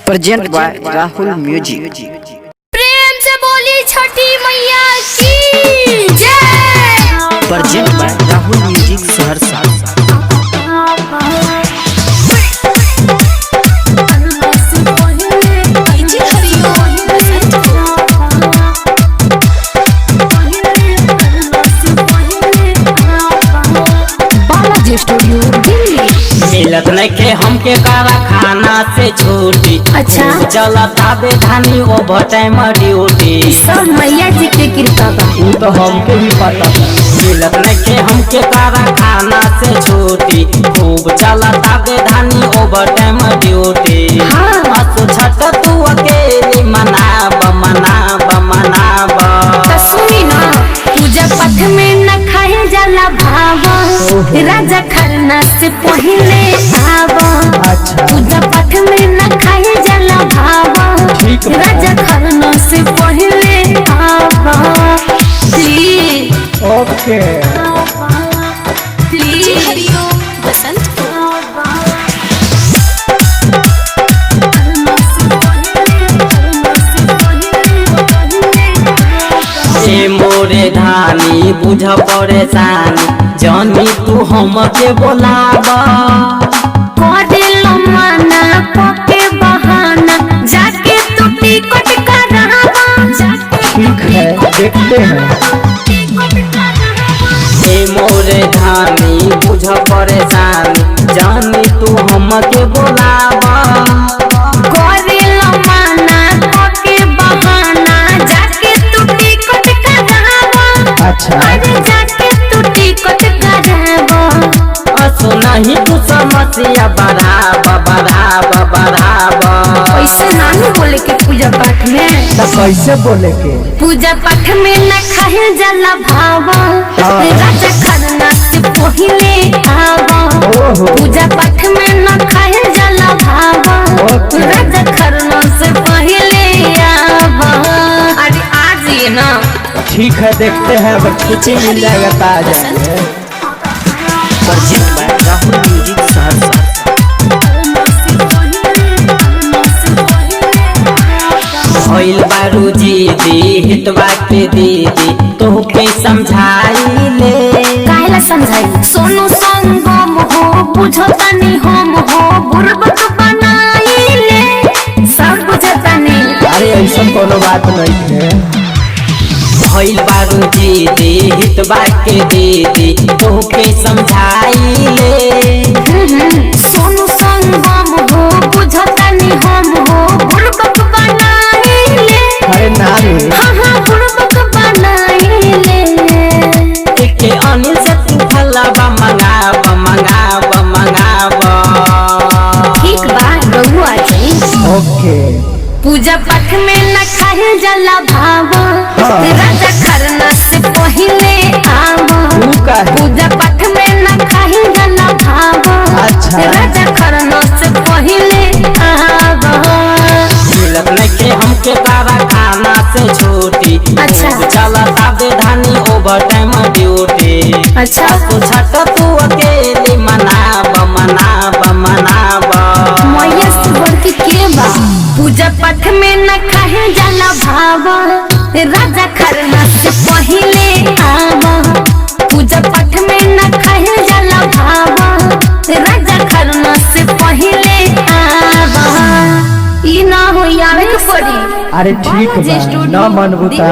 Present by Rahul music. प्रेम से बोली छठी मैया की जय। Present by Rahul music Saharsa. Studio मिलत नइखे हमके कारखाना से छुट्टी। अच्छा चलता बेधानी ओवर टाइम ड्यूटी। सब मैया जी के कृपा बा। उ तो हमके भी पता। मिलत नइखे हमके कारखाना से छुट्टी। खूब चलता बेधानी ओवर टाइम ड्यूटी। हाँ। असो छठ तू अकेले मनाब मनाब मनाब। तो सुनी ना, पूजा पाठ में न खाए जाला भावा। राजा खरना से पहले आवा। पूजा पाठ में न खाए जाला भावा। राजा खरना से पहले आवा। प्लीज ओके प्लीज हरिओम बसंत मोरे धानी बुझ परेशानी जानी तू हमके बोलाबा। करेलो मना पके बहाना जाके तू टिकट करावा। ठीक है देखते हैं। मोरे धानी बुझ परेशानी जानी तू हमके बोलाबा। करेलो मना पके बहाना जाके तू टिकट करावा। अच्छा अरे जाके तू टिकट करावा। असो नहीं तू समस्या बढ़ावा बढ़ावा बढ़ावा। ऐसे नानू बोले के पूजा पाठ में। तो कैसे बोले के? पूजा पाठ में न खाए जाला भावा। राजा खरना से पहले आवा। पूजा पाठ में न खाए जाला भावा। राजा खरना से पहले आवा। अरे आज ये ना ठीक है देखते हैं अगर छुट्टी मिल जाएगा तो आ जाएंगे। Present by Rahul music Saharsa. भइल बारू जीदी हितवा के दीदी तोहके समझाई ले। काहेला समझाई? सोनू संगम हो बुझतानी हम हो बुर्बक बनाई ले। सब बुझतानी। अरे ऐसा कोनो बात नहीं है। भइल बारू जीदी हितवा के दीदी तोहके समझाई ले। सोनू संगम हो बुझतानी हम हो बुर्बक बनाई ले। अरे ना रे हाँ हाँ बुर्बक बनाई ले। एके अनिल से तू फलावा मंगावा मंगावा मंगावा। ठीक बा रहुआ जी। ओके पूजा पाठ में न खाए जाला भावा। राजा खरना से पहले आवा। तू का है? पूजा पाठ में न खाए जाला भावा। अच्छा। राजा खरना से पहले आवा। मिलत नइखे हमके कारखाना से छुट्टी। अच्छा। चलता बेधानी ओवर टाइम ड्यूटी। अच्छा तो छठ तू अकेले मनाब मनाब मनाब। मैया से बढ़ के बा। पूजा पाठ में न खाए जाला भावा। राजा खरना से पहले आवा। पूजा पाठ में न खाए जाला भावा। राजा खरना से पहले आवा। ई ना हो आवे के पड़ी। अरे ठीक बा, ना मन बुता।